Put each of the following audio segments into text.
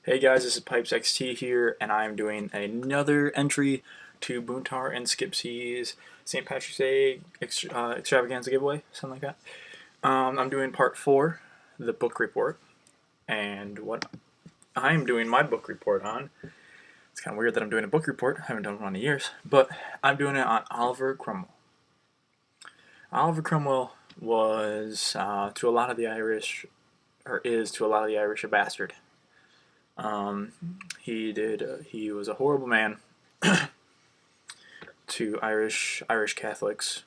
Hey guys, this is Pipes XT here, and I'm doing another entry to Boontar and Skipsy's St. Patrick's Day Extravaganza giveaway, something like that. I'm doing part 4, the book report, and what I'm doing my book report on, it's kind of weird that I'm doing a book report, I haven't done one in years, but I'm doing it on Oliver Cromwell. Oliver Cromwell was, to a lot of the Irish, or is to a lot of the Irish, a bastard. He was a horrible man to Irish Catholics,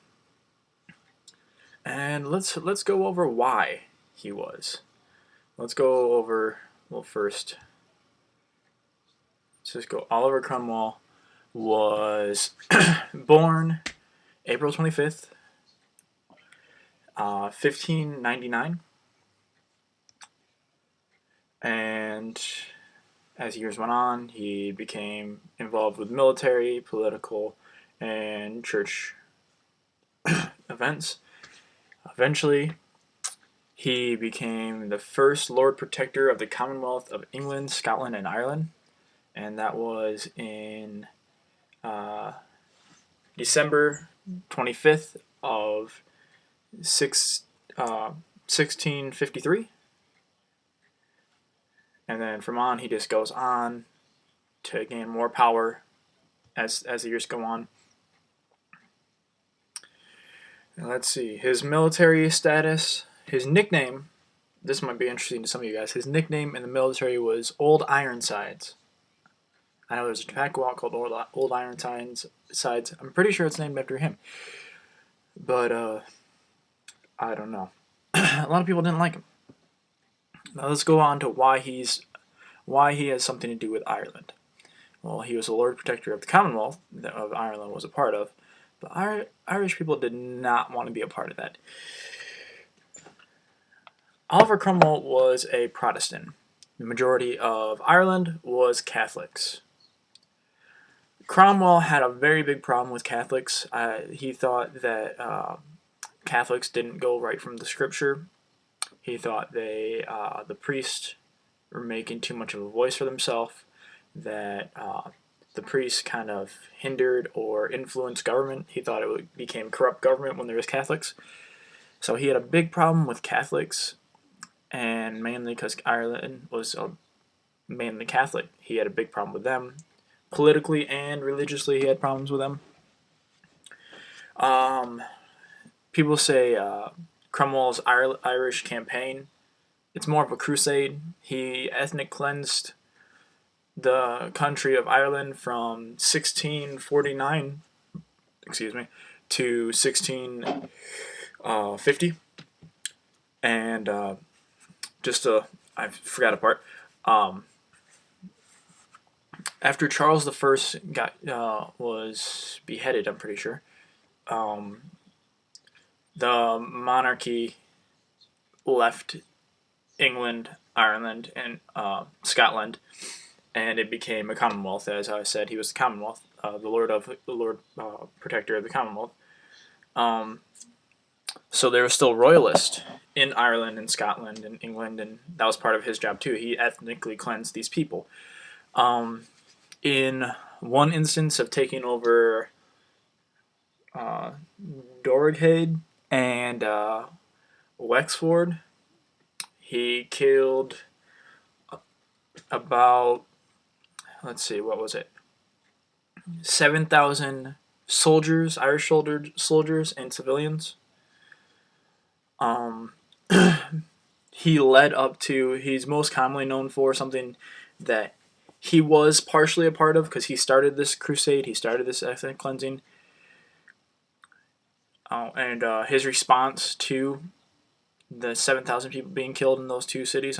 and let's go over why he was. Let's go over, well, first, let's just go. Oliver Cromwell was born April 25th, 1599, and as years went on, he became involved with military, political, and church events. Eventually, he became the first Lord Protector of the Commonwealth of England, Scotland, and Ireland, and that was in December 25th of 1653. And then from on, he just goes on to gain more power as the years go on. And let's see, his military status, his nickname, this might be interesting to some of you guys, his nickname in the military was Old Ironsides. I know there's a tobacco out called Old Ironsides. I'm pretty sure it's named after him. But, I don't know. A lot of people didn't like him. Now let's go on to why he has something to do with Ireland. Well, he was the Lord Protector of the Commonwealth that of Ireland was a part of, but Irish people did not want to be a part of that. Oliver Cromwell was a Protestant. The majority of Ireland was Catholics. Cromwell had a very big problem with Catholics. He thought that Catholics didn't go right from the scripture. He thought the priests were making too much of a voice for themselves, that the priests kind of hindered or influenced government. He thought it became corrupt government when there was Catholics. So he had a big problem with Catholics, and mainly because Ireland was mainly Catholic. He had a big problem with them. Politically and religiously, he had problems with them. People say Cromwell's Irish campaign, it's more of a crusade. He ethnic cleansed the country of Ireland from 1649, to 1650. And I forgot a part. After Charles I was beheaded, I'm pretty sure, the monarchy left England, Ireland, and Scotland, and it became a Commonwealth. As I said, he was the Commonwealth, the Lord Protector of the Commonwealth. So there were still royalists in Ireland and Scotland and England, and that was part of his job too. He ethnically cleansed these people. In one instance of taking over Doroghaid and Wexford, he killed about, let's see, what was it? 7,000 soldiers, Irish soldiers and civilians. He led up to, he's most commonly known for something that he was partially a part of, because he started this crusade, he started this ethnic cleansing. And his response to the 7,000 people being killed in those two cities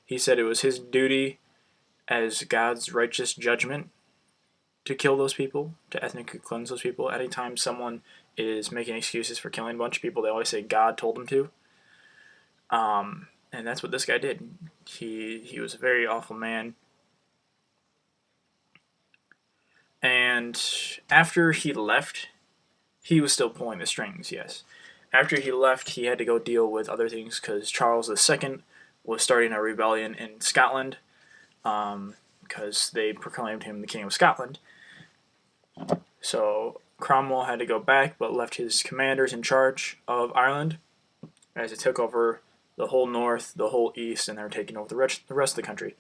he said it was his duty as God's righteous judgment to kill those people, to ethnically cleanse those people. Anytime someone is making excuses for killing a bunch of people, they always say God told them to. And that's what this guy did. He was a very awful man. And after he left, he was still pulling the strings, yes. After he left, he had to go deal with other things because Charles II was starting a rebellion in Scotland because they proclaimed him the King of Scotland. So Cromwell had to go back, but left his commanders in charge of Ireland as it took over the whole north, the whole east, and they were taking over the rest of the country.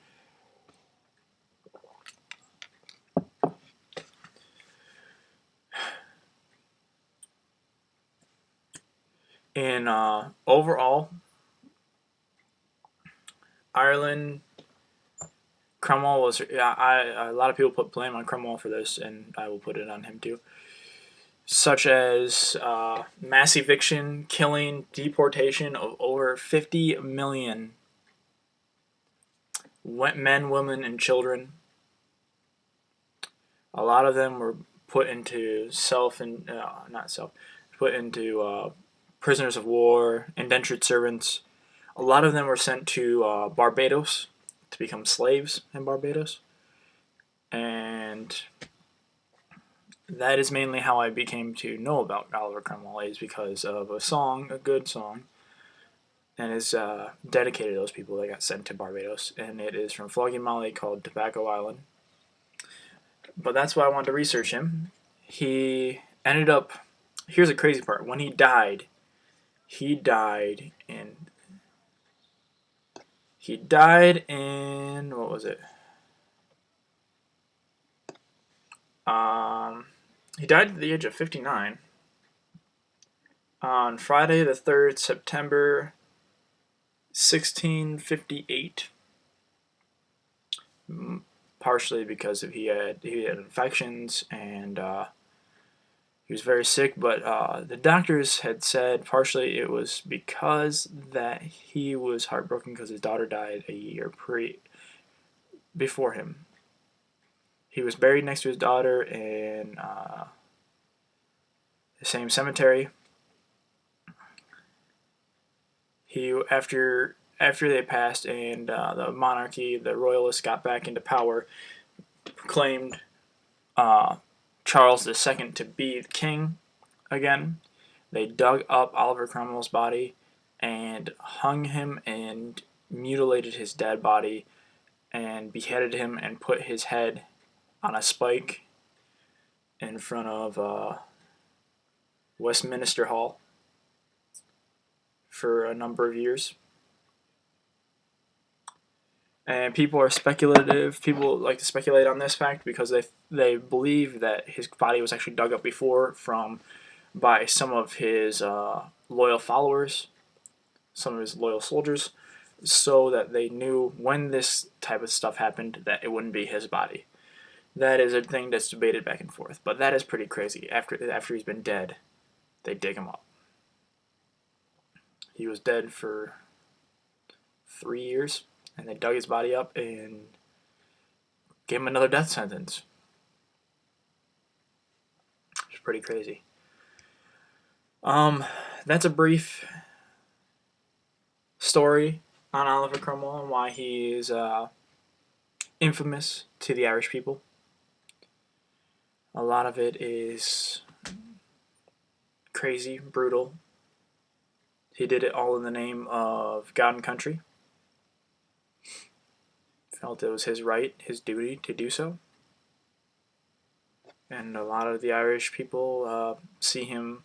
In overall, Ireland, Cromwell was. A lot of people put blame on Cromwell for this, and I will put it on him too. Such as mass eviction, killing, deportation of over 50 million men, women, and children. A lot of them were put into put into prisoners of war, indentured servants. A lot of them were sent to Barbados to become slaves in Barbados. And that is mainly how I became to know about Oliver Cromwell, is because of a good song, and is dedicated to those people that got sent to Barbados. And it is from Flogging Molly, called Tobacco Island. But that's why I wanted to research him. He ended up. Here's a crazy part. When he died in. What was it? He died at the age of 59 on Friday the 3rd September 1658. Partially because he had infections, and he was very sick, but the doctors had said partially it was because that he was heartbroken because his daughter died a year before him. He was buried next to his daughter in the same cemetery. After they passed and the monarchy, the royalists got back into power, proclaimed Charles II to be the king again. They dug up Oliver Cromwell's body and hung him and mutilated his dead body and beheaded him and put his head on a spike in front of Westminster Hall for a number of years. And people like to speculate on this fact because they believe that his body was actually dug up before by some of his loyal followers, some of his loyal soldiers, so that they knew when this type of stuff happened that it wouldn't be his body. That is a thing that's debated back and forth, but that is pretty crazy. After he's been dead, they dig him up. He was dead for 3 years, and they dug his body up and gave him another death sentence. It's pretty crazy. That's a brief story on Oliver Cromwell and why he is infamous to the Irish people. A lot of it is crazy, brutal. He did it all in the name of God and country. Felt it was his right, his duty to do so. And a lot of the Irish people see him.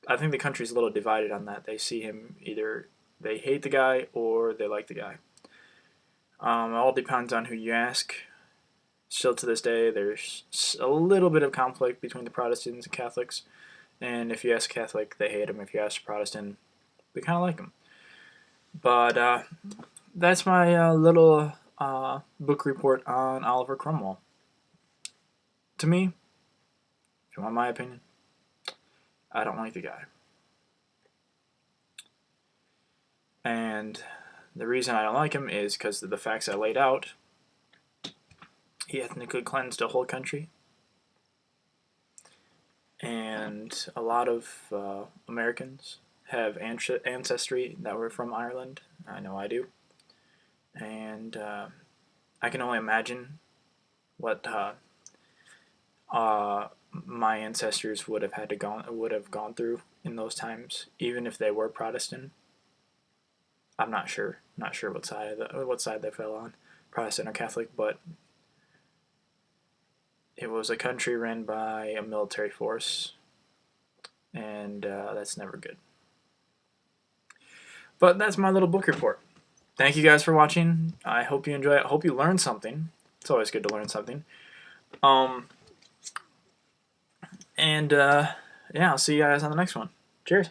I think the country's a little divided on that. They see him either they hate the guy or they like the guy. It all depends on who you ask. Still to this day, there's a little bit of conflict between the Protestants and Catholics. And if you ask a Catholic, they hate him. If you ask a Protestant, they kind of like him. But that's my little book report on Oliver Cromwell. To me, if you want my opinion, I don't like the guy. And the reason I don't like him is because of the facts I laid out. He ethnically cleansed a whole country. And a lot of Americans have ancestry that were from Ireland. I know I do. And I can only imagine what my ancestors would have gone through in those times, even if they were Protestant. I'm not sure. Not sure what side they fell on. Protestant or Catholic, but it was a country ran by a military force, and that's never good. But that's my little book report. Thank you guys for watching. I hope you enjoy it. I hope you learned something. It's always good to learn something. Yeah, I'll see you guys on the next one. Cheers.